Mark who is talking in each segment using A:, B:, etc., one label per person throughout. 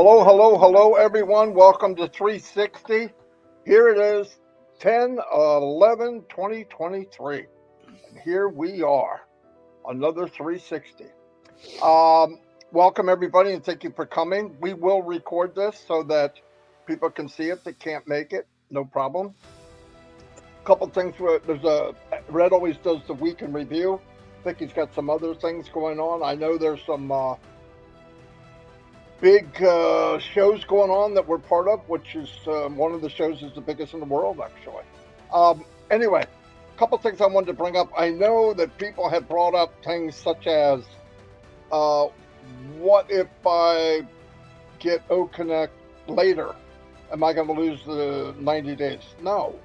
A: Hello, hello, hello, everyone. Welcome to 360. Here it is, 10/11/2023. And here we are, another 360. Welcome, everybody, and thank you for coming. We will record this so that people can see it that can't make it. No problem. Couple things. There's Red always does the week in review. I think he's got some other things going on. I know there's some big shows going on that we're part of, which is one of the shows is the biggest in the world, actually. Anyway, a couple things I wanted to bring up. I know that people have brought up things such as, what if I get OConnect later? Am I going to lose the 90 days? No.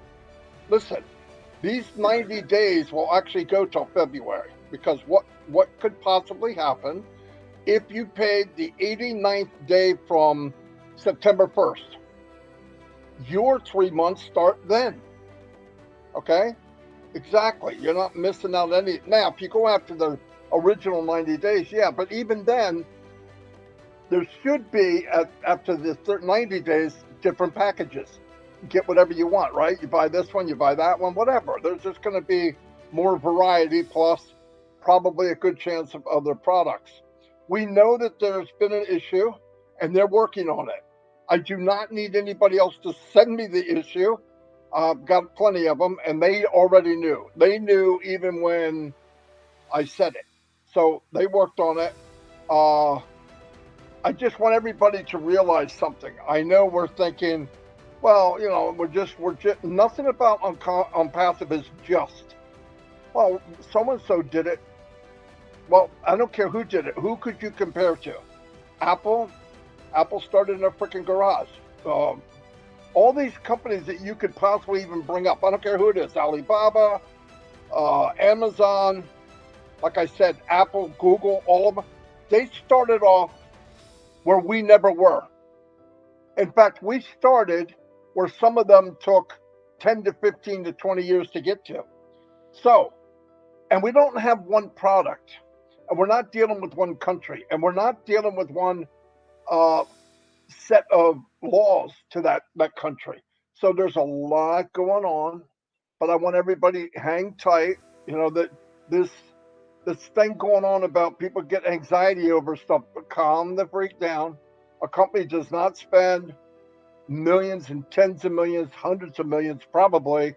A: Listen, these 90 days will actually go till February, because what could possibly happen if you paid the 89th day from September 1st? Your 3 months start then. Okay? Exactly. You're not missing out any. Now, if you go after the original 90 days, yeah, but even then, there should be, after the 90 days, different packages. Get whatever you want, right? You buy this one, you buy that one, whatever. There's just going to be more variety, plus probably a good chance of other products. We know that there's been an issue, and they're working on it. I do not need anybody else to send me the issue. I've got plenty of them, and they already knew. They knew even when I said it. So they worked on it. I just want everybody to realize something. I know we're thinking, well, we're just nothing about ONPASSIVE is just. Well, so-and-so did it. Well, I don't care who did it. Who could you compare to? Apple? Apple started in a freaking garage. All these companies that you could possibly even bring up. I don't care who it is. Alibaba, Amazon, like I said, Apple, Google, all of them. They started off where we never were. In fact, we started where some of them took 10 to 15 to 20 years to get to. So, and we don't have one product. And we're not dealing with one country, and we're not dealing with one set of laws to that country. So there's a lot going on, but I want everybody hang tight. That this thing going on about people get anxiety over stuff. But calm the freak down. A company does not spend millions and tens of millions, hundreds of millions, probably,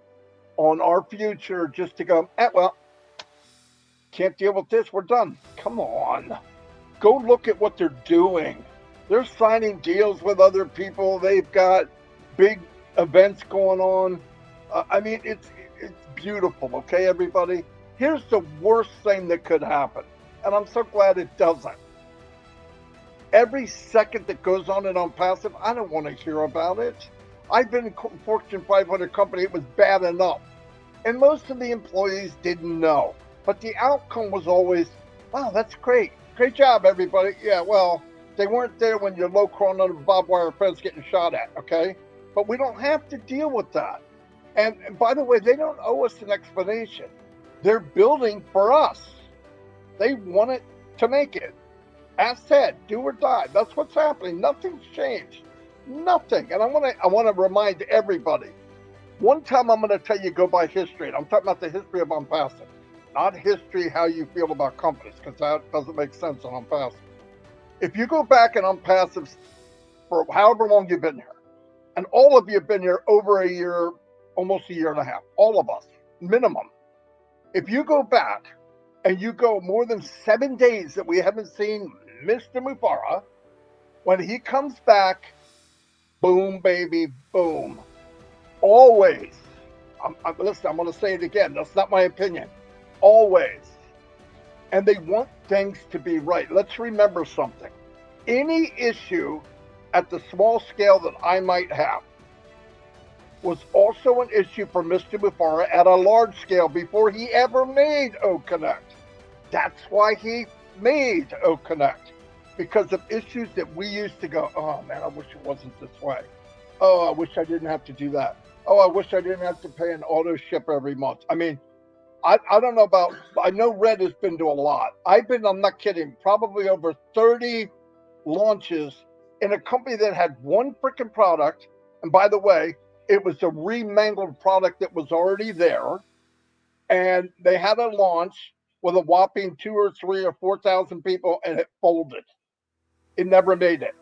A: on our future just to go, well, can't deal with this, we're done. Come on. Go look at what they're doing. They're signing deals with other people. They've got big events going on. I mean, it's beautiful, okay, everybody? Here's the worst thing that could happen, and I'm so glad it doesn't. Every second that goes on in ONPASSIVE, I don't want to hear about it. I've been in Fortune 500 company, it was bad enough. And most of the employees didn't know. But the outcome was always, wow, that's great. Great job, everybody. Yeah, well, they weren't there when you're low crawling under a barbed wire fence getting shot at, okay? But we don't have to deal with that. And by the way, they don't owe us an explanation. They're building for us. They want it to make it. As said, do or die. That's what's happening. Nothing's changed. Nothing. And I want to remind everybody. One time I'm going to tell you, go by history. And I'm talking about the history of ONPASSIVE. Not history how you feel about companies, because that doesn't make sense on ONPASSIVE. If you go back in ONPASSIVE for however long you've been here, and all of you have been here over a year, almost a year and a half, all of us, minimum. If you go back and you go more than 7 days that we haven't seen Mr. Mufareh, when he comes back, boom, baby, boom. Always. Listen, I'm going to say it again. That's not my opinion. Always. And they want things to be right. Let's remember something. Any issue at the small scale that I might have was also an issue for Mr. Mufareh at a large scale before he ever made OConnect. That's why he made OConnect. Because of issues that we used to go, oh man, I wish it wasn't this way. Oh, I wish I didn't have to do that. Oh, I wish I didn't have to pay an auto ship every month. I mean, I don't know about, I know Red has been to a lot. I'm not kidding, probably over 30 launches in a company that had one freaking product. And by the way, it was a remangled product that was already there. And they had a launch with a whopping 2 or 3 or 4,000 people, and it folded. It never made it.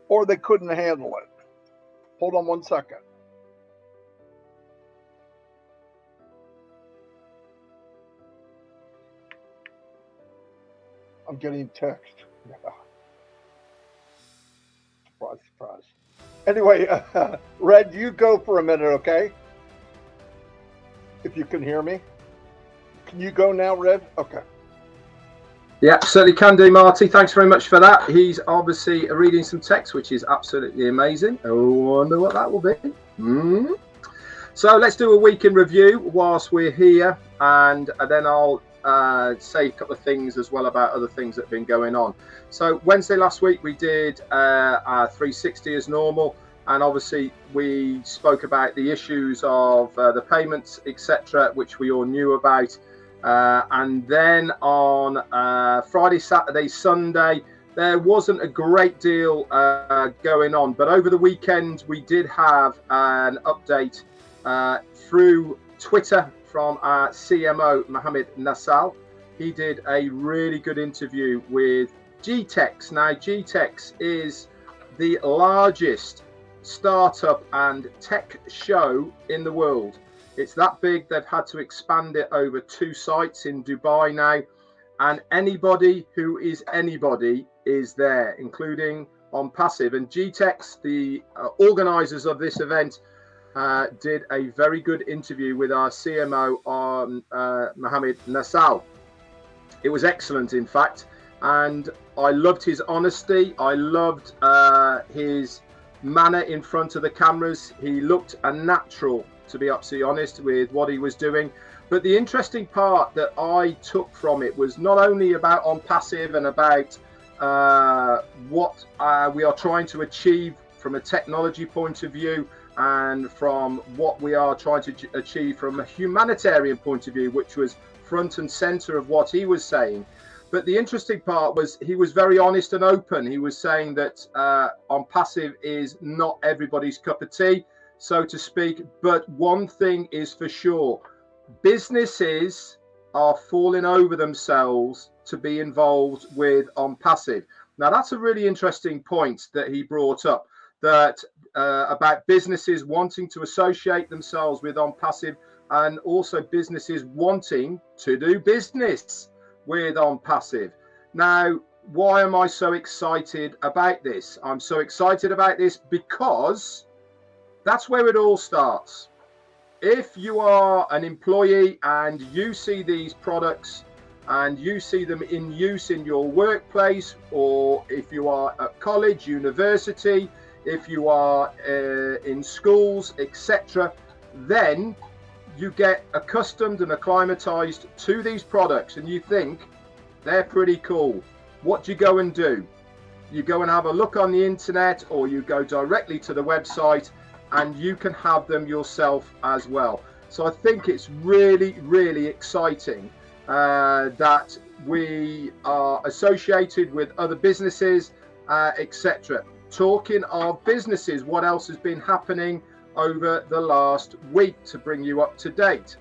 A: Or they couldn't handle it. Hold on one second. I'm getting text. Surprise, surprise. Anyway, Red, you go for a minute, okay? If you can hear me. Can you go now, Red? Okay.
B: Yeah, certainly can do, Marty. Thanks very much for that. He's obviously reading some text, which is absolutely amazing. I wonder what that will be. So let's do a week in review whilst we're here, and then I'll say a couple of things as well about other things that have been going on. So Wednesday last week we did our 360 as normal, and obviously we spoke about the issues of the payments, etc., which we all knew about. And then on Friday, Saturday, Sunday, there wasn't a great deal going on, but over the weekend we did have an update through Twitter from our CMO, Mohammed Nassal. He did a really good interview with GTEx. Now, GTEx is the largest startup and tech show in the world. It's that big, they've had to expand it over 2 sites in Dubai now. And anybody who is anybody is there, including ONPASSIVE. And GTEx, the organizers of this event, did a very good interview with our CMO on Mohammed Nassal. It was excellent, in fact, and I loved his honesty. I loved his manner in front of the cameras. He looked a natural, to be absolutely honest, with what he was doing. But the interesting part that I took from it was not only about ONPASSIVE and about what we are trying to achieve from a technology point of view, and from what we are trying to achieve from a humanitarian point of view, which was front and center of what he was saying. But the interesting part was he was very honest and open. He was saying that ONPASSIVE is not everybody's cup of tea, so to speak. But one thing is for sure, businesses are falling over themselves to be involved with ONPASSIVE. Now, that's a really interesting point that he brought up, that about businesses wanting to associate themselves with ONPASSIVE, and also businesses wanting to do business with ONPASSIVE. Now, why am I so excited about this? I'm so excited about this because that's where it all starts. If you are an employee and you see these products and you see them in use in your workplace, or if you are at college, university, if you are in schools, etc., then you get accustomed and acclimatized to these products and you think they're pretty cool. What do you go and do? You go and have a look on the internet, or you go directly to the website and you can have them yourself as well. So I think it's really, really exciting that we are associated with other businesses, etc. Talking of businesses, what else has been happening over the last week to bring you up to date?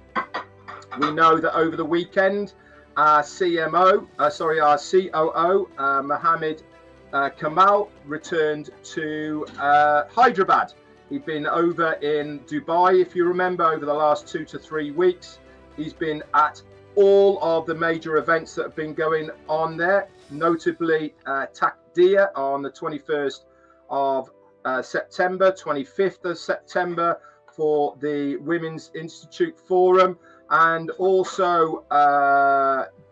B: We know that over the weekend, our COO, Mohammed Kamal, returned to Hyderabad. He'd been over in Dubai, if you remember, over the last 2 to 3 weeks. He's been at all of the major events that have been going on there, notably TACDIA on the 21st of September, 25th of September for the Women's Institute Forum, and also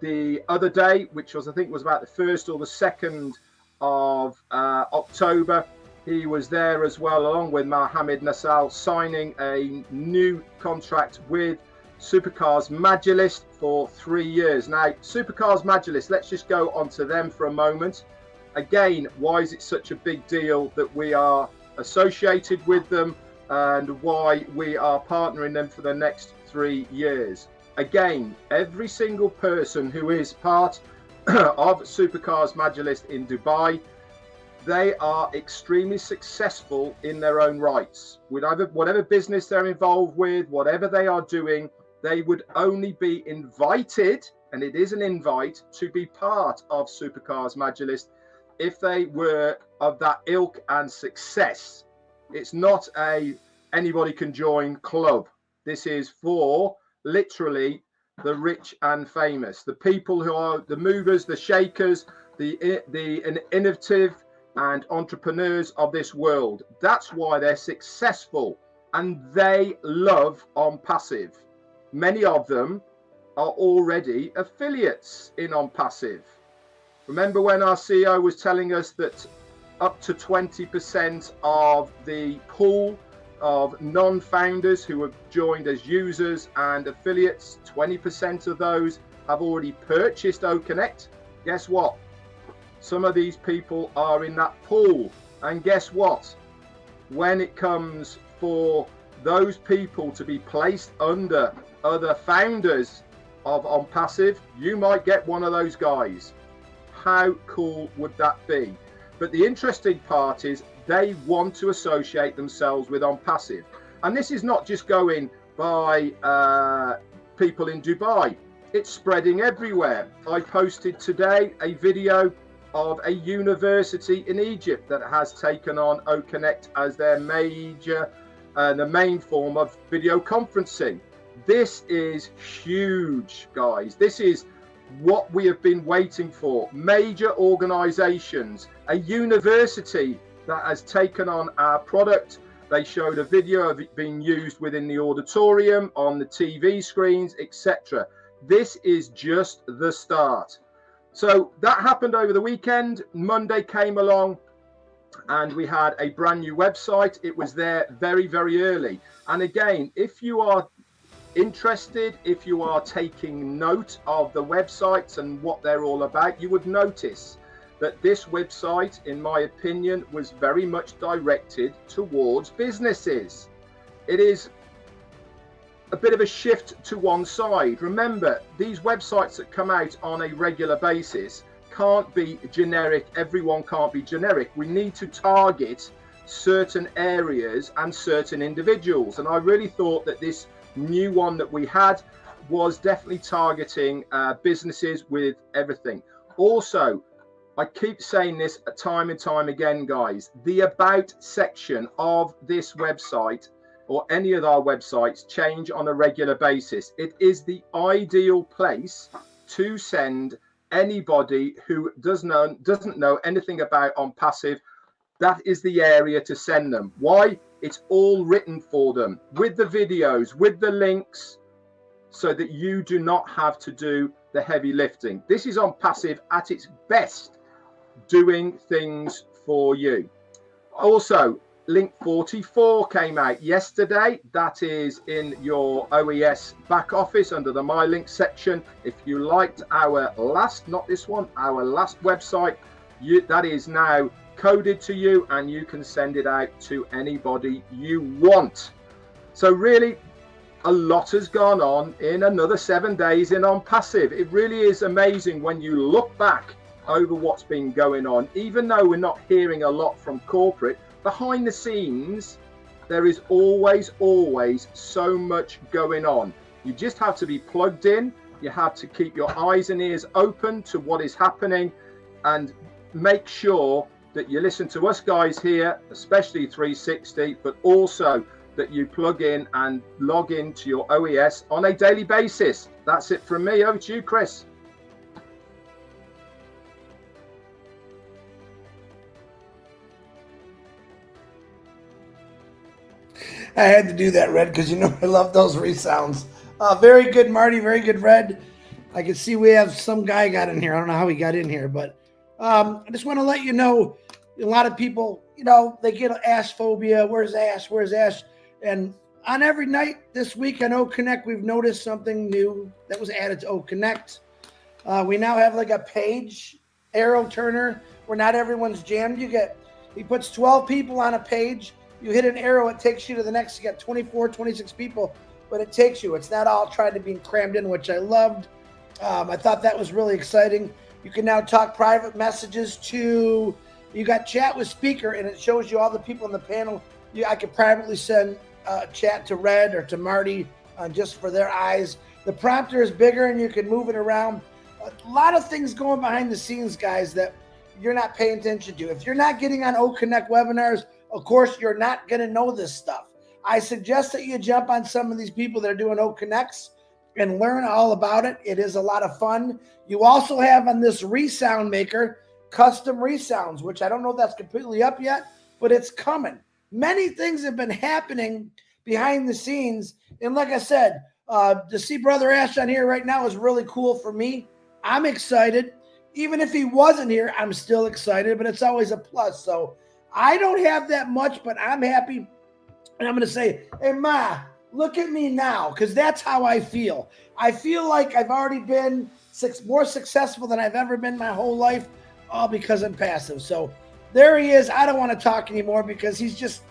B: the other day, which was, I think, was about the 1st or the 2nd of October. He was there as well, along with Mohammed Nassal, signing a new contract with Supercars Majlis for 3 years. Now, Supercars Majlis, let's just go onto them for a moment. Again, why is it such a big deal that we are associated with them, and why we are partnering them for the next 3 years? Again, every single person who is part of Supercars Majlis in Dubai, they are extremely successful in their own rights. Whatever business they're involved with, whatever they are doing, they would only be invited, and it is an invite, to be part of Supercars Magulist if they were of that ilk and success. It's not a anybody can join club. This is for literally the rich and famous, the people who are the movers, the shakers, the innovative and entrepreneurs of this world. That's why they're successful, and they love ONPASSIVE. Many of them are already affiliates in ONPASSIVE. Remember when our CEO was telling us that up to 20% of the pool of non-founders who have joined as users and affiliates, 20% of those have already purchased OConnect? Guess what? Some of these people are in that pool. And guess what? When it comes for those people to be placed under other founders of ONPASSIVE, you might get one of those guys. How cool would that be? But the interesting part is they want to associate themselves with ONPASSIVE. And this is not just going by people in Dubai. It's spreading everywhere. I posted today a video of a university in Egypt that has taken on OConnect as their major, the main form of video conferencing. This is huge, guys. This is what we have been waiting for. Major organizations, a university that has taken on our product. They showed a video of it being used within the auditorium, on the TV screens, etc. This is just the start. So that happened over the weekend. Monday came along and we had a brand new website. It was there very, very early. And again, if you are interested, if you are taking note of the websites and what they're all about, you would notice that this website, in my opinion, was very much directed towards businesses. It is a bit of a shift to one side. Remember, these websites that come out on a regular basis can't be generic. Everyone can't be generic. We need to target certain areas and certain individuals. And I really thought that this new one that we had was definitely targeting businesses with everything. Also, I keep saying this time and time again, guys, the about section of this website or any of our websites change on a regular basis. It is the ideal place to send anybody who doesn't know anything about ONPASSIVE. That is the area to send them. Why? It's all written for them with the videos, with the links, so that you do not have to do the heavy lifting. This is ONPASSIVE at its best, doing things for you. Also, link 44 came out yesterday. That is in your OES back office under the My Link section. If you liked our last, not this one, our last website, that is now coded to you and you can send it out to anybody you want. So really, a lot has gone on in another 7 days in ONPASSIVE. It really is amazing when you look back over what's been going on. Even though we're not hearing a lot from corporate, behind the scenes, there is always so much going on. You just have to be plugged in. You have to keep your eyes and ears open to what is happening and make sure that you listen to us guys here, especially 360, but also that you plug in and log into your OES on a daily basis. That's it from me. Over to you, Chris.
C: I had to do that, Red, because you know I love those resounds. Very good, Marty. Very good, Red. I can see we have some guy got in here. I don't know how he got in here, but I just want to let you know, a lot of people, you know, they get Ash phobia. Where's Ash? Where's Ash? And on every night this week on OConnect, we've noticed something new that was added to OConnect. We now have like a page arrow turner where not everyone's jammed. He puts 12 people on a page. You hit an arrow, it takes you to the next. You got 24, 26 people, but it takes you. It's not all trying to be crammed in, which I loved. I thought that was really exciting. You can now talk private messages to You got chat with speaker, and it shows you all the people in the panel. I could privately send chat to Red or to Marty just for their eyes. The prompter is bigger, and you can move it around. A lot of things going behind the scenes, guys, that you're not paying attention to. If you're not getting on OConnect webinars, of course, you're not going to know this stuff. I suggest that you jump on some of these people that are doing OConnects and learn all about it. It is a lot of fun. You also have on this resound maker, custom resounds, which I don't know if that's completely up yet, but it's coming. Many things have been happening behind the scenes. And like I said, to see Brother Ash on here right now is really cool for me. I'm excited. Even if he wasn't here, I'm still excited, but it's always a plus. So I don't have that much, but I'm happy. And I'm going to say, hey, Ma, look at me now, because that's how I feel. I feel like I've already been more successful than I've ever been my whole life, all because I'm passive. So there he is. I don't want to talk anymore because he's just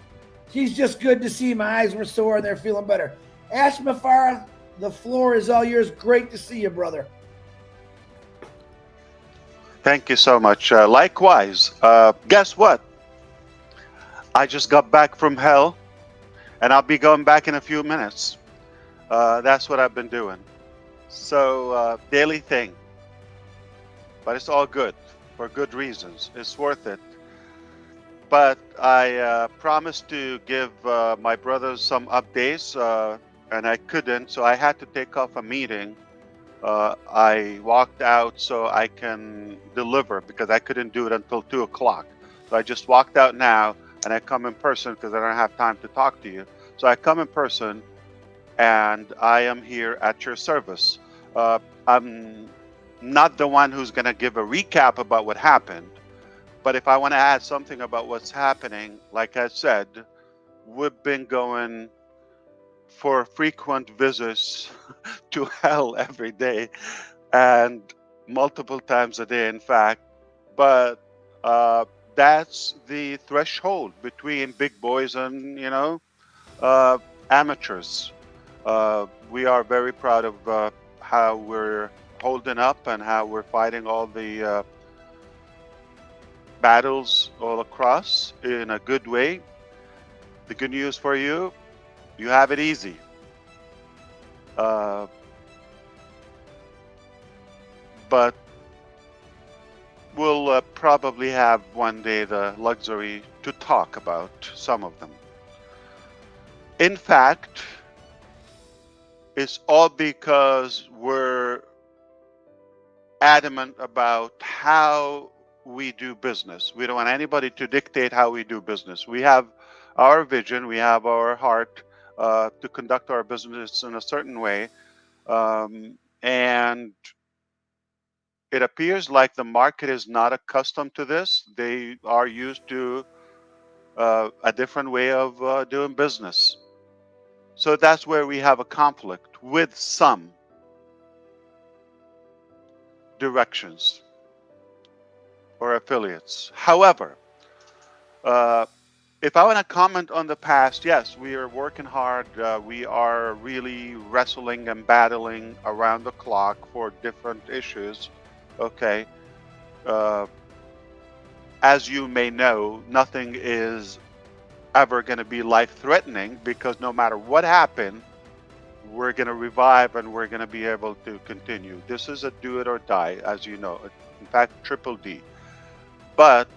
C: good to see. My eyes were sore and they're feeling better. Ash Mufareh, the floor is all yours. Great to see you, brother.
D: Thank you so much. Likewise, guess what? I just got back from hell, and I'll be going back in a few minutes. That's what I've been doing. So, daily thing. But it's all good, for good reasons. It's worth it. But I promised to give my brothers some updates, and I couldn't, so I had to take off a meeting. I walked out so I can deliver because I couldn't do it until 2 o'clock. So I just walked out now, and I come in person because I don't have time to talk to you. So I come in person, and I am here at your service. I'm not the one who's going to give a recap about what happened, but if I want to add something about what's happening, like I said, we've been going for frequent visits to hell every day, and multiple times a day, in fact. But that's the threshold between big boys and, amateurs. We are very proud of how we're holding up and how we're fighting all the battles all across in a good way. The good news for you, you have it easy. But we'll probably have one day the luxury to talk about some of them. In fact, it's all because we're adamant about how we do business. We don't want anybody to dictate how we do business. We have our vision, we have our heart to conduct our business in a certain way. And it appears like the market is not accustomed to this. They are used to a different way of doing business. So that's where we have a conflict with some directions or affiliates. However, if I want to comment on the past, yes, we are working hard. We are really wrestling and battling around the clock for different issues. Okay. As you may know, nothing is ever going to be life-threatening because no matter what happened, we're going to revive and we're going to be able to continue. This is a do it or die, as you know. In fact, triple D. But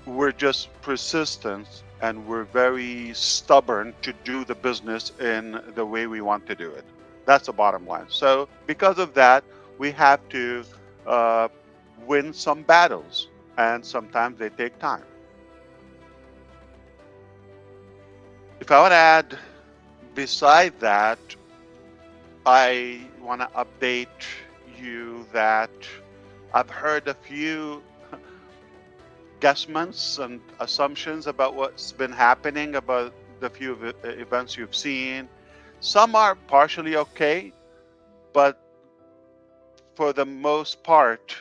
D: we're just persistent and we're very stubborn to do the business in the way we want to do it. That's the bottom line. So because of that, we have to win some battles, and sometimes they take time. If I want to add beside that, I want to update you that I've heard a few guesstimates and assumptions about what's been happening about the few events you've seen. Some are partially okay, but for the most part,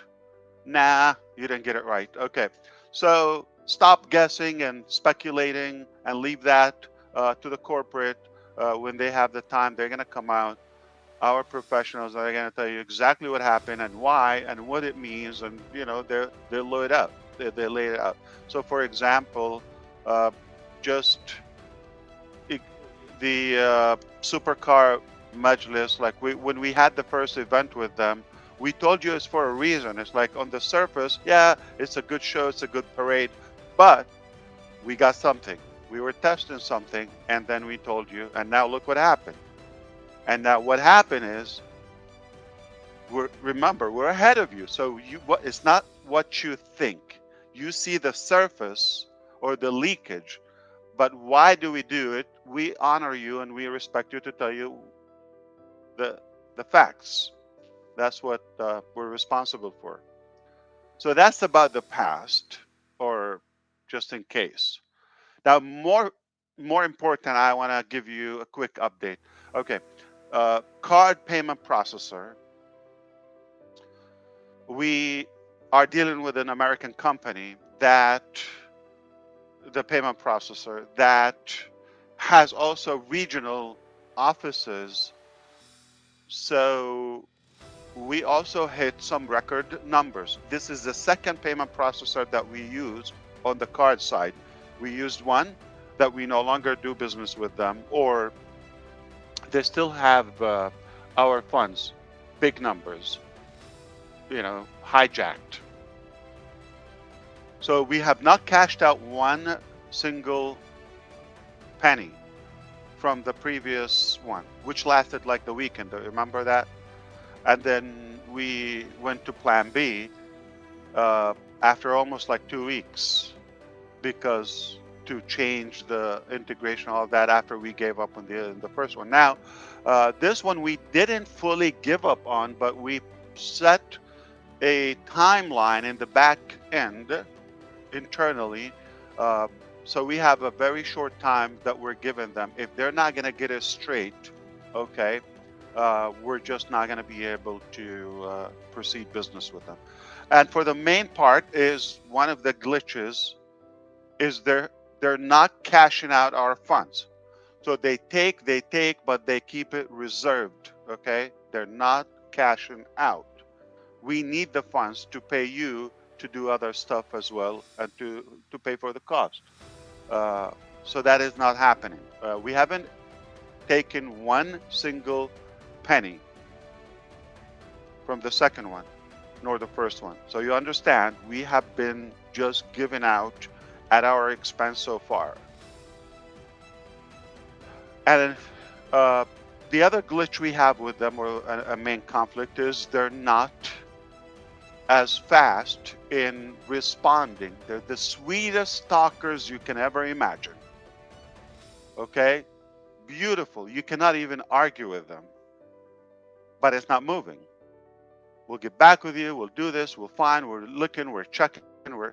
D: nah, you didn't get it right. Okay, so stop guessing and speculating and leave that to the corporate. When they have the time, they're going to come out. Our professionals are going to tell you exactly what happened and why and what it means, and they'll load it up. they lay it out. So, for example, just the supercar majlis, like when we had the first event with them, we told you it's for a reason. It's like on the surface, yeah, it's a good show, it's a good parade, but we got something. We were testing something, and then we told you, and now look what happened. And now what happened is, remember, we're ahead of you. So it's not what you think. You see the surface or the leakage, but why do we do it? We honor you and we respect you to tell you the facts. That's what we're responsible for. So that's about the past, or just in case. Now, more important, I want to give you a quick update. Okay, card payment processor. We are dealing with an American company that the payment processor that has also regional offices. So we also hit some record numbers. This is the second payment processor that we use on the card side. We used one that we no longer do business with them, or they still have our funds, big numbers, hijacked. So we have not cashed out one single penny from the previous one, which lasted like the weekend. Remember that? And then we went to plan B after almost like 2 weeks, because to change the integration, all of that, after we gave up on the first one. Now, this one we didn't fully give up on, but we set a timeline in the back end internally. So we have a very short time that we're giving them. If they're not going to get it straight, okay, we're just not going to be able to proceed business with them. And for the main part is one of the glitches is they're not cashing out our funds. So they take, but they keep it reserved, okay? They're not cashing out. We need the funds to pay you to do other stuff as well, and to pay for the cost. So that is not happening. We haven't taken one single penny from the second one, nor the first one. So you understand, we have been just giving out at our expense so far. And the other glitch we have with them, or a main conflict, is they're not as fast in responding. They're the sweetest stalkers you can ever imagine. Okay? Beautiful. You cannot even argue with them. But it's not moving. We'll get back with you. We'll do this. We'll find. We're looking. We're checking.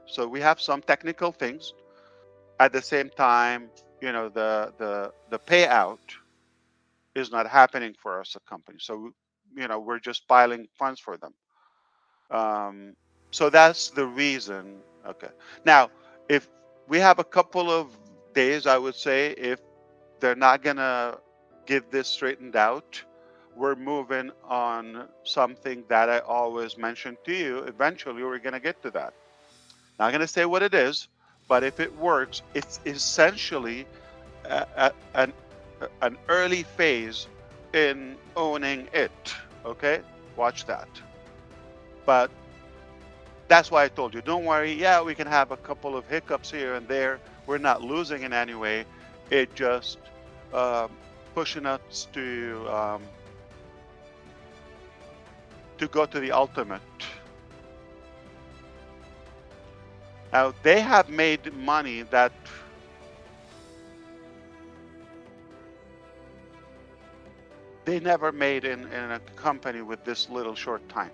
D: So we have some technical things. At the same time, the payout is not happening for us, a company. So, we're just piling funds for them. So that's the reason. Okay. Now, if we have a couple of days, I would say, if they're not gonna get this straightened out, we're moving on something that I always mention to you. Eventually, we're gonna get to that. Not gonna say what it is, but if it works, it's essentially an early phase in owning it. Okay, watch that. But that's why I told you, don't worry. Yeah, we can have a couple of hiccups here and there. We're not losing in any way. It just pushing us to go to the ultimate. Now, they have made money that they never made in a company with this little short time,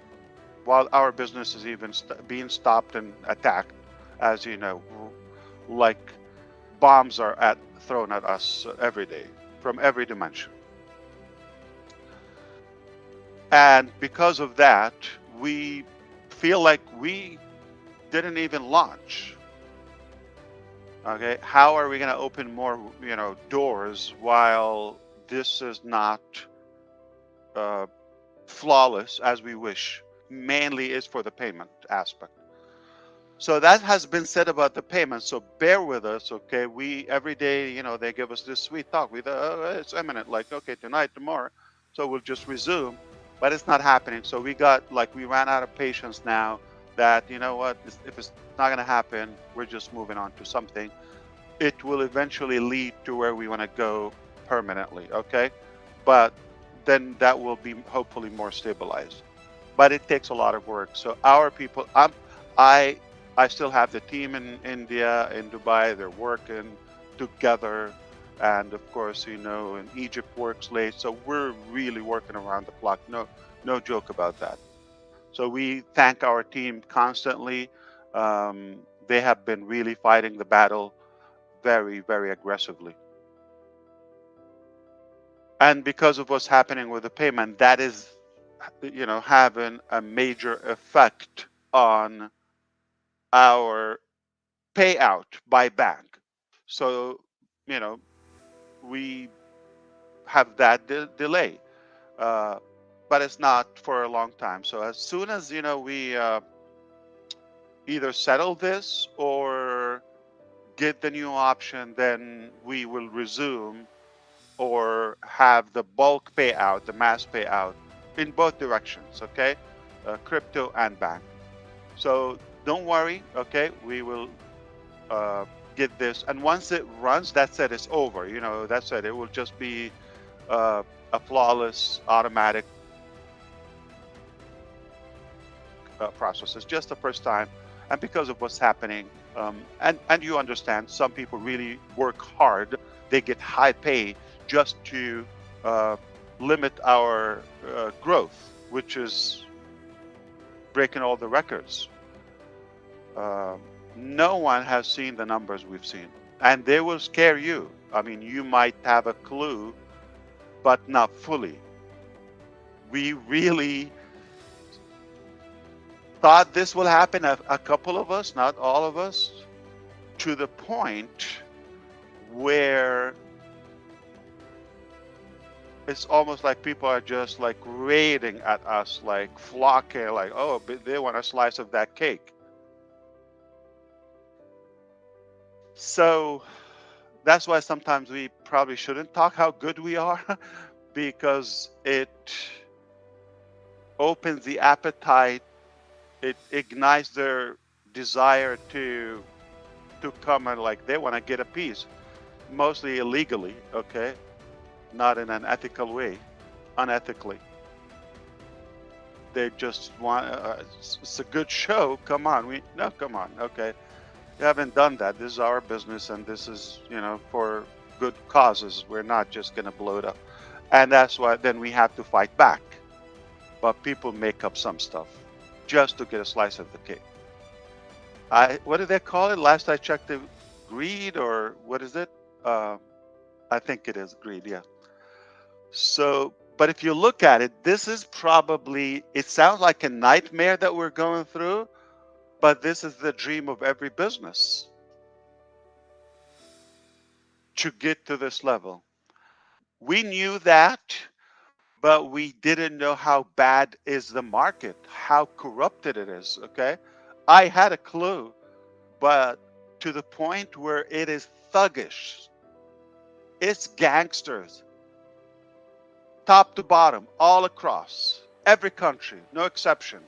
D: while our business is even being stopped and attacked, as you know, like bombs are thrown at us every day from every dimension. And because of that, we feel like we didn't even launch. Okay, how are we going to open more, doors while this is not flawless as we wish? Mainly is for the payment aspect. So that has been said about the payment. So bear with us, okay? We every day, you know, they give us this sweet talk. We it's imminent, like okay, tonight, tomorrow. So we'll just resume, but it's not happening. So we ran out of patience now. That you know what, if it's not going to happen, we're just moving on to something. It will eventually lead to where we want to go permanently, okay? But then that will be hopefully more stabilized. But it takes a lot of work. So our people, I still have the team in India, in Dubai. They're working together, and of course, you know, in Egypt works late. So we're really working around the clock. No joke about that. So we thank our team constantly. They have been really fighting the battle very, very aggressively. And because of what's happening with the payment, that is, you know, having a major effect on our payout by bank. So, you know, we have that delay, uh, but it's not for a long time. So as soon as, you know, we either settle this or get the new option, then we will resume or have the bulk payout, the mass payout in both directions, okay? Crypto and bank. So don't worry, okay? We will get this. And once it runs, that's it, it's over. You know, that's it. It will just be a flawless, automatic process. It's just the first time. And because of what's happening, and you understand, some people really work hard. They get high pay just to limit our growth, which is breaking all the records. No one has seen the numbers we've seen, and they will scare you. I mean, you might have a clue, but not fully. We really thought this will happen, a couple of us, not all of us, to the point where it's almost like people are just like raiding at us, like flocking, like, oh, they want a slice of that cake. So that's why sometimes we probably shouldn't talk how good we are, because it opens the appetite, it ignites their desire to come and like they want to get a piece, mostly illegally, okay, not in an ethical way, unethically. They just want it's a good show, come on, come on, okay, we haven't done that. This is our business, and this is, you know, for good causes. We're not just going to blow it up. And that's why then we have to fight back. But people make up some stuff just to get a slice of the cake. What do they call it? Last I checked, the greed, or what is it? I think it is greed, yeah. So, but if you look at it, this is probably, it sounds like a nightmare that we're going through, but this is the dream of every business, to get to this level. We knew that, but we didn't know how bad is the market, how corrupted it is, okay? I had a clue, but to the point where it is thuggish. It's gangsters, top to bottom, all across, every country, no exception.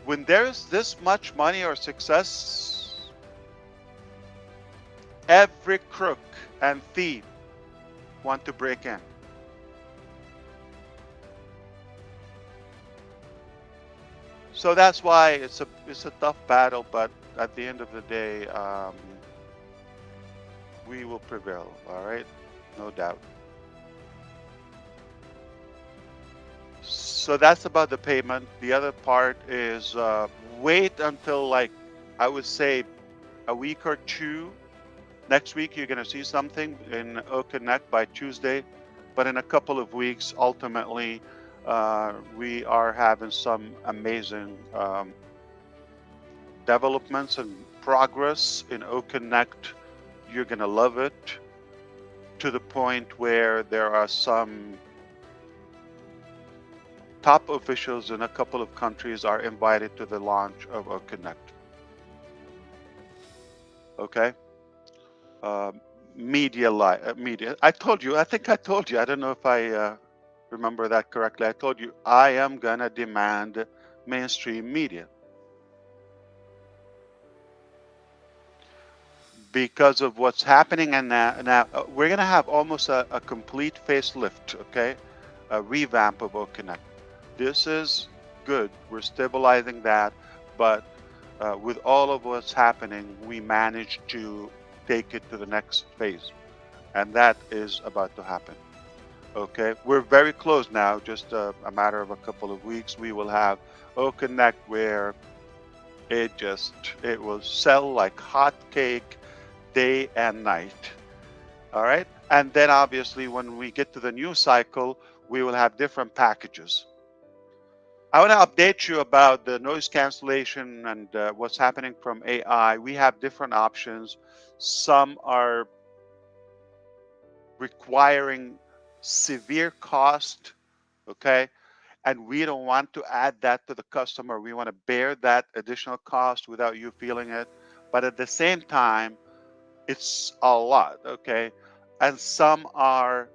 D: When there's this much money or success, every crook and thief want to break in. So that's why it's a tough battle, but at the end of the day, we will prevail. All right, no doubt. So that's about the payment. The other part is wait until, like, I would say a week or two. Next week you're going to see something in OConnect by Tuesday, but in a couple of weeks, ultimately, we are having some amazing developments and progress in OConnect. You're going to love it, to the point where there are some top officials in a couple of countries are invited to the launch of OConnect. Okay. Media. I told you. I think I told you. I don't know if I remember that correctly. I told you I am gonna demand mainstream media because of what's happening. And now we're gonna have almost a complete facelift. Okay, a revamp of OConnect. This is good. We're stabilizing that, but with all of what's happening, we managed to take it to the next phase, and that is about to happen. Okay, we're very close now, just a matter of a couple of weeks. We will have OConnect where it will sell like hotcake day and night. All right, and then obviously when we get to the new cycle, we will have different packages. I want to update you about the noise cancellation and what's happening from AI. We have different options. Some are requiring severe cost, okay? And we don't want to add that to the customer. We want to bear that additional cost without you feeling it. But at the same time, it's a lot, okay? And some are,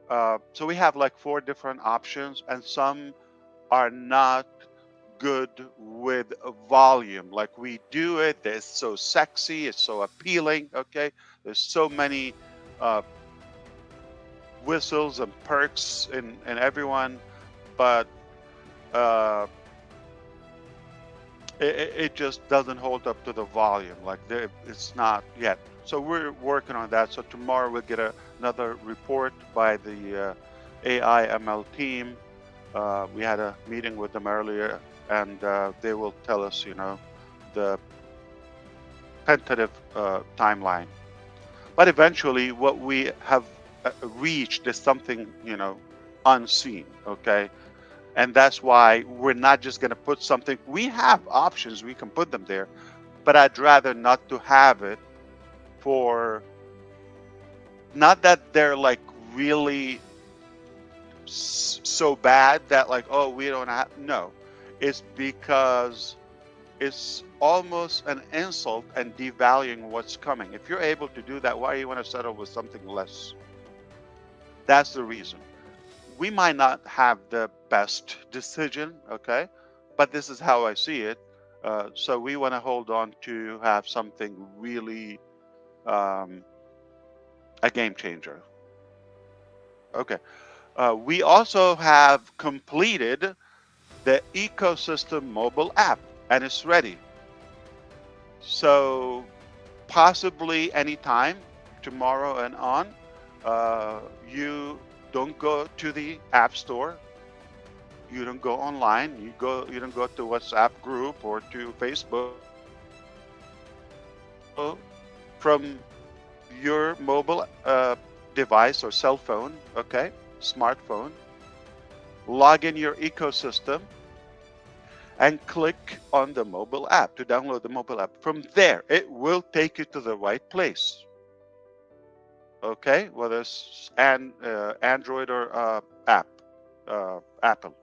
D: so we have like 4 different options, and some are not good with volume. Like we do it, it's so sexy, it's so appealing, okay? There's so many whistles and perks in everyone, but it just doesn't hold up to the volume. Like it's not yet. So we're working on that. So tomorrow we'll get another report by the AI ML team. We had a meeting with them earlier, and they will tell us, you know, the tentative timeline. But eventually, what we have reached is something, you know, unseen. Okay, and that's why we're not just going to put something. We have options; we can put them there, but I'd rather not to have it for. Not that they're like really so bad that like, oh, we don't have. No, it's because it's almost an insult and devaluing what's coming. If you're able to do that, why do you want to settle with something less? That's the reason. We might not have the best decision, okay, but this is how I see it. So we want to hold on to have something really a game changer. Okay. We also have completed the ecosystem mobile app, and it's ready. So possibly anytime tomorrow and on, you don't go to the app store, you don't go online, you don't go to WhatsApp group or to Facebook. From your mobile device or cell phone, okay, smartphone, log in your ecosystem and click on the mobile app to download the mobile app. From there, it will take you to the right place. Okay, whether it's Android or Apple.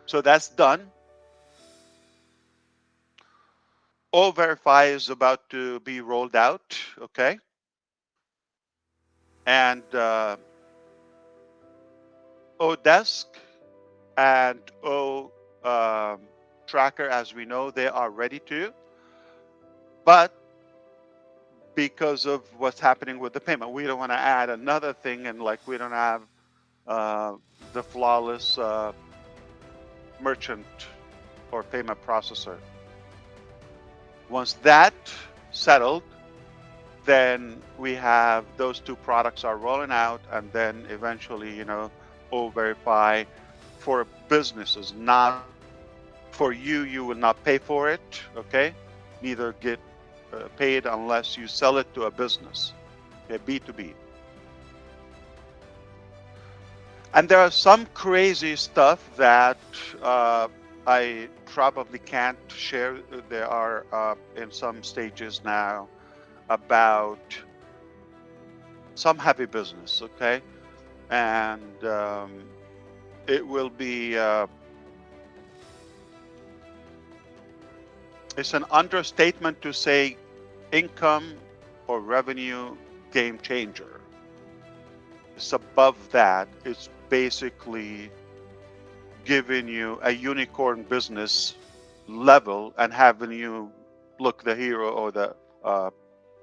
D: So that's done. O-Verify is about to be rolled out, okay? And ODesk and OTracker, as we know, they are ready to. But because of what's happening with the payment, we don't want to add another thing, and like we don't have the flawless merchant or payment processor. Once that settled, then we have those 2 products are rolling out, and then eventually, you know, O-Verify for businesses, not for you. You will not pay for it, okay? Neither get paid unless you sell it to a business, okay? B2B. And there are some crazy stuff that I probably can't share. There are in some stages now about some heavy business, okay? And it will be, it's an understatement to say income or revenue game changer. It's above that. It's basically giving you a unicorn business level and having you look the hero or the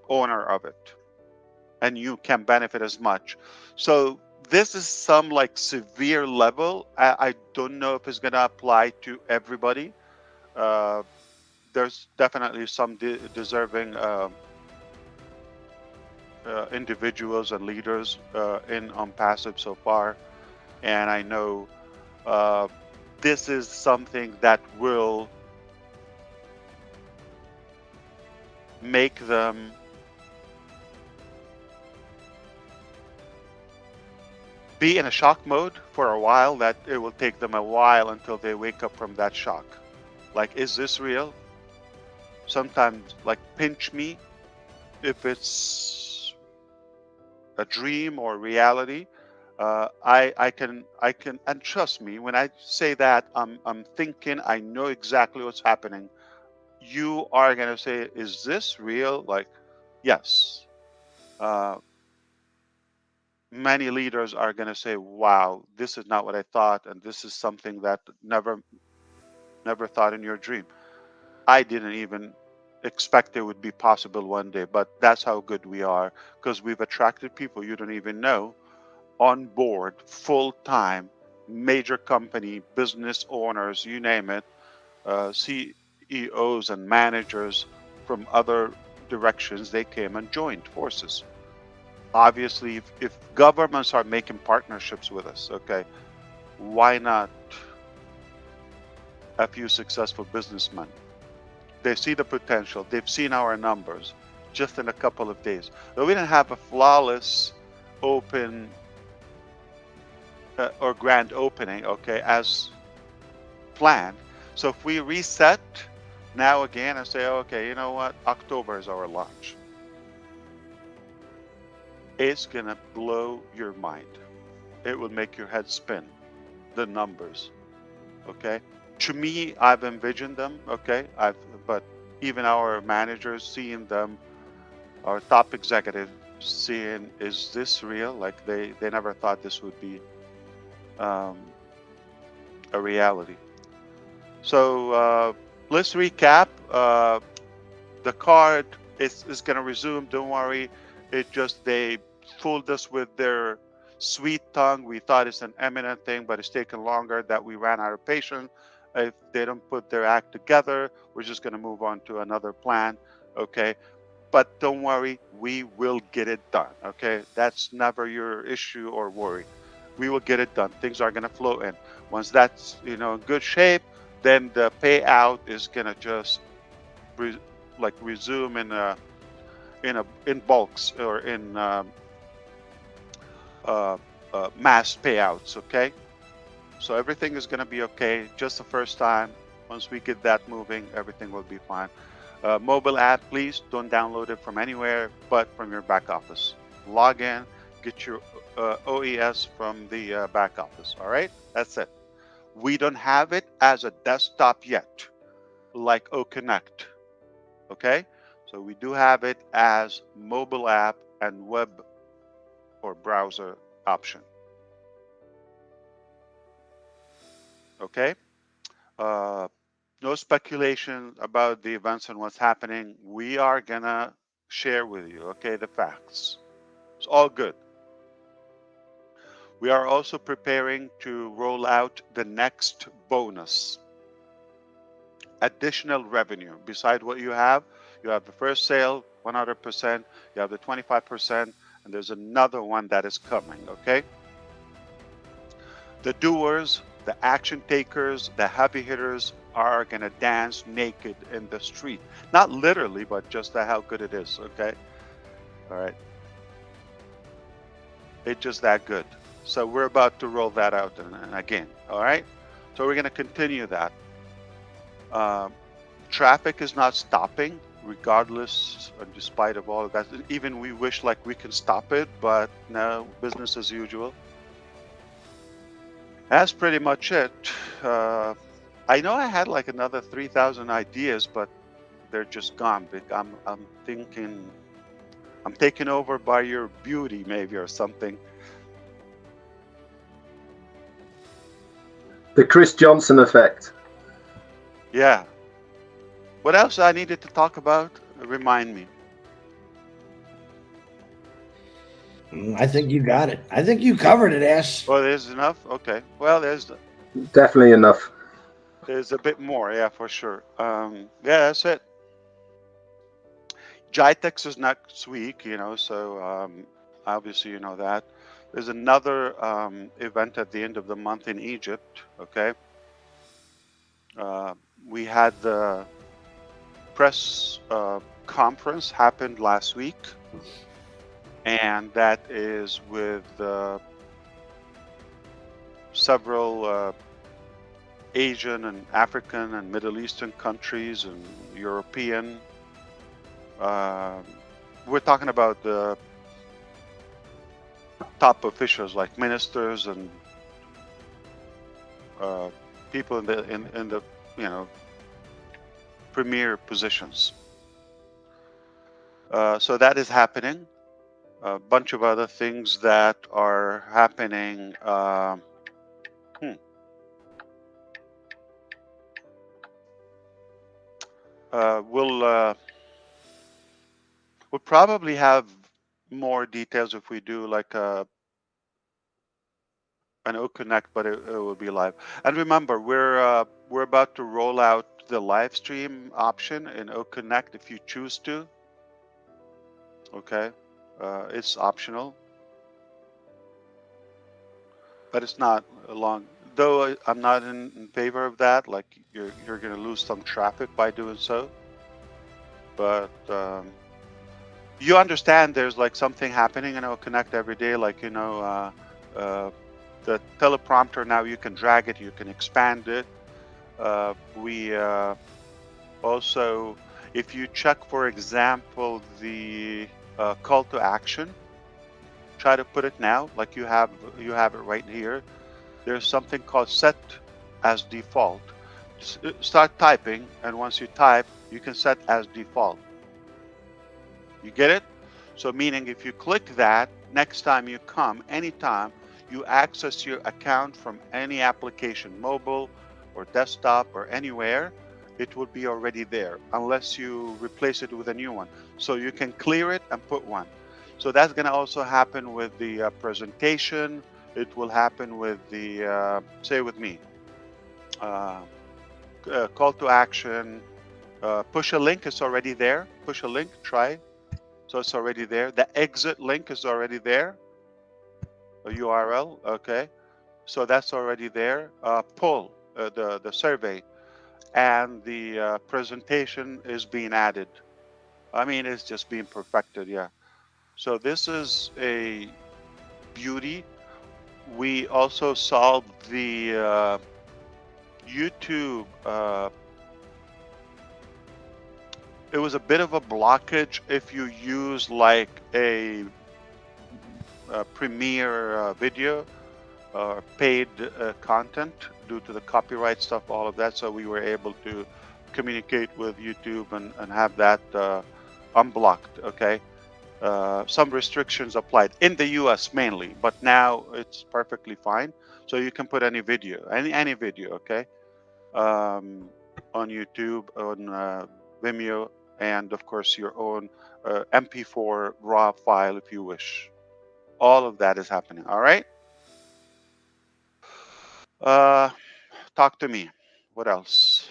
D: owner of it, and you can benefit as much. So this is some like severe level. I don't know if it's going to apply to everybody. There's definitely some deserving individuals and leaders in ONPASSIVE so far, and I know this is something that will make them be in a shock mode for a while, that it will take them a while until they wake up from that shock. Like, is this real? Sometimes, like, pinch me if it's a dream or reality. I can, and trust me, when I say that, I'm thinking, I know exactly what's happening. You are gonna say, is this real? Like, yes. Many leaders are gonna say, wow, this is not what I thought, and this is something that never thought in your dream. I didn't even expect it would be possible one day, but that's how good we are, because we've attracted people you don't even know on board full-time, major company, business owners, you name it, CEOs and managers from other directions. They came and joined forces. Obviously, if governments are making partnerships with us, okay, why not a few successful businessmen? They see the potential. They've seen our numbers just in a couple of days. But we didn't have a flawless open or grand opening, okay, as planned. So if we reset now again and say, okay, you know what, October is our launch, it's gonna blow your mind. It will make your head spin. The numbers, okay. To me, I've envisioned them, okay. But even our managers seeing them, our top executives seeing, is this real? Like they never thought this would be a reality. So let's recap. The card is going to resume. Don't worry. It just, they fooled us with their sweet tongue. We thought it's an imminent thing, but it's taken longer, that we ran out of patience. If they don't put their act together, we're just going to move on to another plan. Okay. But don't worry, we will get it done. Okay. That's never your issue or worry. We will get it done. Things are going to flow in. Once that's, in good shape, then the payout is going to just resume in bulks, or in mass payouts. Okay. So everything is going to be okay. Just the first time. Once we get that moving, everything will be fine. Mobile app, please don't download it from anywhere but from your back office. Log in, get your OES from the back office. All right, that's it. We don't have it as a desktop yet, like OConnect. Okay, so we do have it as mobile app and web or browser option. Okay. No speculation about the events and what's happening. We are gonna share with you, okay, the facts. It's all good. We are also preparing to roll out the next bonus. Additional revenue. Beside what you have the first sale, 100%, you have the 25%, and there's another one that is coming, okay? The doers, the action takers, the heavy hitters are gonna dance naked in the street. Not literally, but just how good it is, okay? All right. It's just that good. So we're about to roll that out and again, all right? So we're gonna continue that. Traffic is not stopping, regardless and despite of all of that. Even we wish like we can stop it, but no, business as usual. That's pretty much it. I know I had like another 3,000 ideas, but they're just gone. I'm thinking I'm taken over by your beauty, maybe, or something.
B: The Chris Johnson effect.
D: Yeah. What else I needed to talk about? Remind me.
C: I think you got it. I think you covered it, Ash.
D: Oh, there's enough? Okay. Well, there's
B: Definitely enough.
D: a bit more, yeah, for sure. Yeah, that's it. GITEX is next week, so obviously you know that. There's another event at the end of the month in Egypt, okay? We had the press conference happened last week, and that is with several Asian and African and Middle Eastern countries and European. We're talking about the top officials like ministers and people in the premier positions. So that is happening. A bunch of other things that are happening. We'll probably have more details if we do like an OConnect, but it will be live. And remember, we're about to roll out the live stream option in OConnect if you choose to. Okay, it's optional, but it's not long. Though I'm not in favor of that. Like you're going to lose some traffic by doing so. But you understand there's like something happening in OConnect every day, like the teleprompter now you can drag it, you can expand it. We also, if you check, for example, the call to action, try to put it now, like you have it right here. There's something called set as default. Start typing, and once you type, you can set as default. You get it? So meaning if you click that, next time you come, anytime you access your account from any application, mobile or desktop or anywhere, it will be already there unless you replace it with a new one. So you can clear it and put one. So that's going to also happen with the presentation. It will happen with the, say with me, call to action, push a link is already there. Push a link, try. So it's already there. The exit link is already there. A URL, okay. So that's already there. Poll, the survey, and the presentation is being added. I mean, it's just being perfected, yeah. So this is a beauty. We also solved the YouTube. It was a bit of a blockage if you use like a Premiere video or paid content due to the copyright stuff, all of that. So we were able to communicate with YouTube and have that unblocked, okay? Some restrictions applied in the US mainly, but now it's perfectly fine. So you can put any video, any video, okay? On YouTube, on Vimeo, and of course your own MP4 RAW file if you wish. All of that is happening, all right? Talk to me. What else?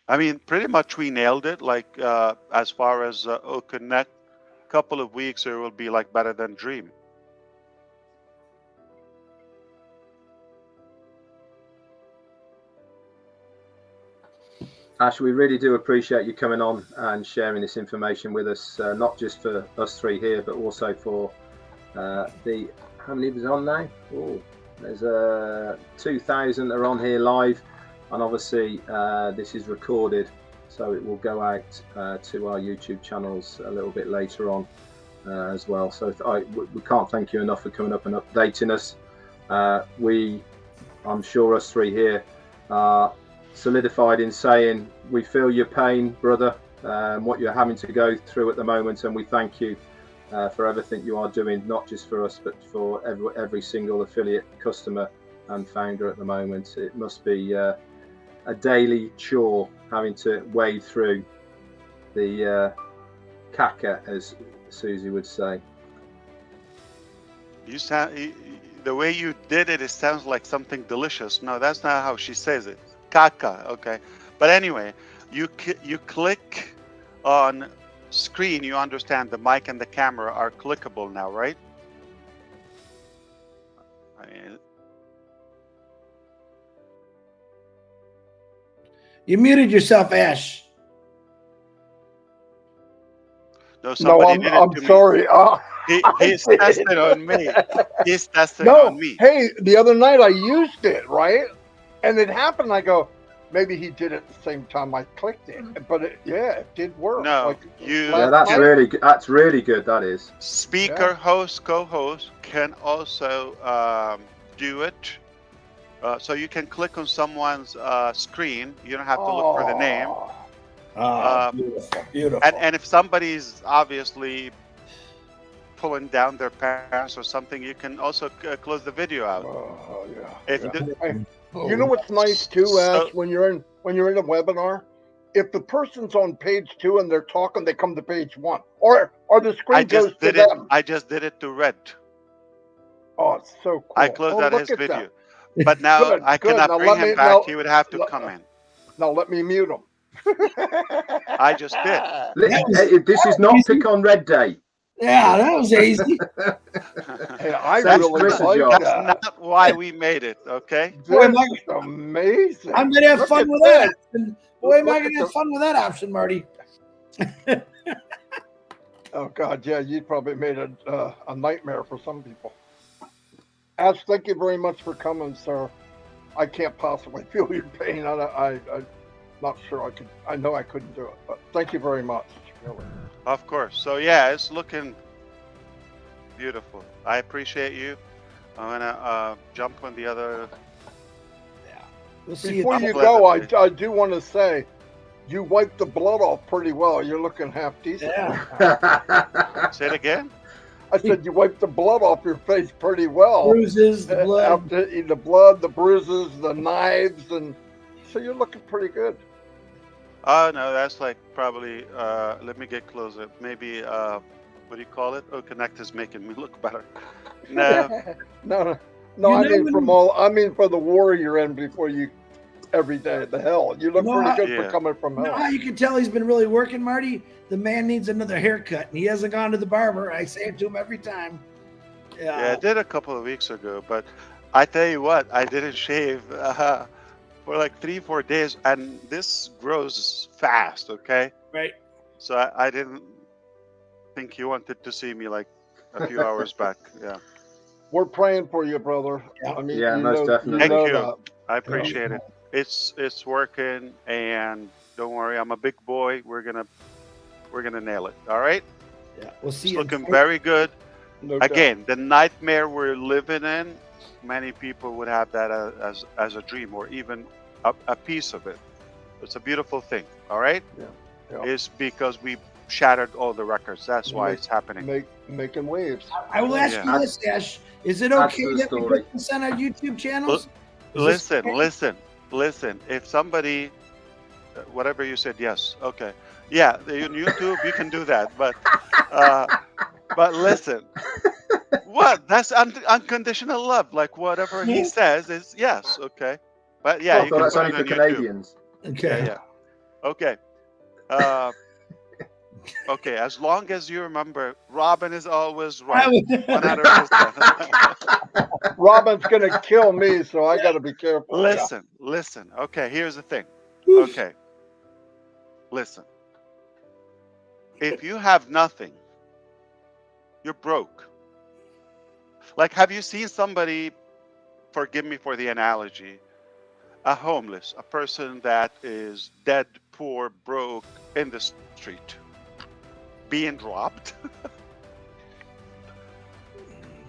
D: I mean, pretty much we nailed it. Like as far as OConnect, couple of weeks it will be like better than Dream.
B: Ash, we really do appreciate you coming on and sharing this information with us, not just for us three here, but also for the, how many is on now? Oh, there's 2,000 that are on here live, and obviously this is recorded, so it will go out to our YouTube channels a little bit later on as well. So we can't thank you enough for coming up and updating us. I'm sure us three here are solidified in saying we feel your pain, brother, what you're having to go through at the moment, and we thank you for everything you are doing, not just for us, but for every single affiliate, customer, and founder at the moment. It must be a daily chore having to wade through the caca, as Susie would say.
D: You sound, the way you did it, it sounds like something delicious. No, that's not how she says it. Caca, okay. But anyway, you click on screen, you understand the mic and the camera are clickable now, right?
C: You muted yourself, Ash.
A: No,
D: somebody did it
A: I'm
D: to
A: sorry.
D: me. He's testing on me. He's testing
A: No,
D: on me.
A: hey, the other night I used it, right? And it happened. I go, maybe he did it at the same time I clicked it, but it did work.
D: No,
A: like
B: yeah, that's really good. That's really good. That is.
D: Speaker, host, co-host can also do it. So you can click on someone's screen. You don't have to look for the name.
C: Beautiful, beautiful.
D: And if somebody's obviously pulling down their pants or something, you can also close the video out.
A: You know what's nice too, Ash, when you're in a webinar, if the person's on page 2 and they're talking, they come to page 1, or the screen goes to them.
D: I just did it to Red.
A: Oh, it's so cool.
D: I closed out his video, but now I cannot bring him back. He would have to come in.
A: Now let me mute him.
D: I just did.
B: This is not pick on Red Day.
C: Yeah, that was easy.
A: Hey, I really like that.
D: That's not why we made it, okay?
A: Boy, that's amazing.
C: I'm gonna have fun with that. Boy, am I gonna have fun with that option, Marty.
A: Oh God, yeah, you probably made it a nightmare for some people. Ash, thank you very much for coming, sir. I can't possibly feel your pain. I'm not sure I could. I know I couldn't do it, but thank you very much. Really.
D: Of course. So yeah, it's looking beautiful. I appreciate you. I'm gonna jump on the other.
C: Yeah. We'll see.
A: Before you go, I do want to say, you wiped the blood off pretty well. You're looking half decent.
C: Yeah.
D: Say it again.
A: I said you wiped the blood off your face pretty well.
C: Bruises, the blood.
A: The blood, the bruises, the knives, and so you're looking pretty good.
D: Oh no, that's like probably. Let me get closer. Maybe. What do you call it? OConnect is making me look better. No.
A: no. I mean for the war you're in before you. Every day, the hell. You look pretty good for coming from hell.
C: You know how you can tell he's been really working, Marty? The man needs another haircut, and he hasn't gone to the barber. I say it to him every time.
D: Yeah, I did a couple of weeks ago, but I tell you what, I didn't shave for like 3-4 days, and this grows fast, okay?
C: Right.
D: So I didn't think you wanted to see me like a few hours back. Yeah.
A: We're praying for you, brother.
C: Yeah,
A: I mean,
B: yeah, most definitely.
D: Thank you. I appreciate it. It's working, and don't worry, I'm a big boy. We're gonna nail it. All right.
C: Yeah, we'll see.
D: It's looking very good.
A: No
D: Again,
A: doubt.
D: the nightmare we're living in, many people would have that as a dream, or even a piece of it. It's a beautiful thing. All right.
A: Yeah.
D: It's because we shattered all the records. That's why it's happening.
A: Making waves.
C: I will ask you this, Ash. Is it okay that we put this on our YouTube channels?
D: Listen. If somebody, whatever you said, yes, okay, yeah, on YouTube you can do that, but listen, what? That's unconditional love. Like whatever he says is yes, okay, but yeah, you can
B: that's
D: put
B: only
D: it
B: for
D: on
B: Canadians.
D: YouTube.
C: Okay.
D: Yeah. Okay. Okay, as long as you remember, Robin is always right. 100%.
A: Robin's gonna kill me, so I got to be careful.
D: Listen. Okay, here's the thing. Okay, listen. If you have nothing, you're broke. Like, have you seen somebody? Forgive me for the analogy. A homeless, a person that is dead, poor, broke in the street, being robbed.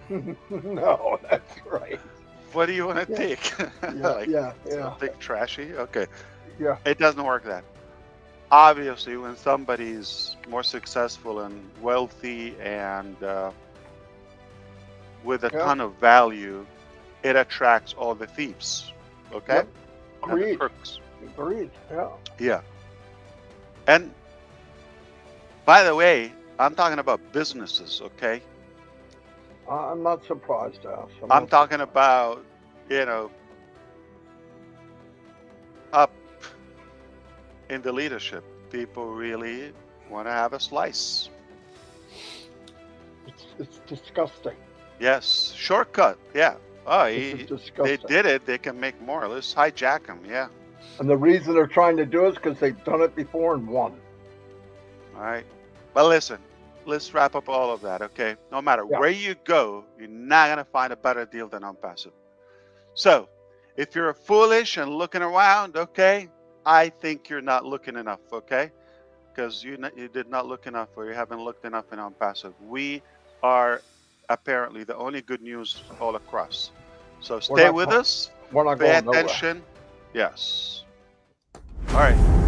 A: No, that's right.
D: what do you want to
A: Yeah.
D: take?
A: Yeah.
D: Something trashy? Okay.
A: Yeah.
D: It doesn't work that. Obviously, when somebody's more successful and wealthy and with a
A: Yeah.
D: ton of value, it attracts all the thieves. Okay?
A: Yep.
D: And the
A: Agreed.
D: crooks.
A: Agreed. Yeah.
D: Yeah. And by the way, I'm talking about businesses, okay?
A: I'm not surprised, Ash.
D: I'm talking about, you know, up in the leadership. People really want to have a slice.
A: It's disgusting.
D: Yes. Shortcut. Yeah. Oh,
A: This is
D: they
A: disgusting.
D: did it. They can make more. Let's hijack them. Yeah.
A: And the reason they're trying to do it is because they've done it before and won.
D: All right. But listen, let's wrap up all of that, okay? No matter
A: Yeah.
D: where you go, you're not going to find a better deal than ONPASSIVE. So, if you're foolish and looking around, okay, I think you're not looking enough, okay? Because you did not look enough, or you haven't looked enough in ONPASSIVE. We are apparently the only good news all across. So stay with us.
A: We're not
D: Pay
A: going nowhere.
D: attention. Yes. All right.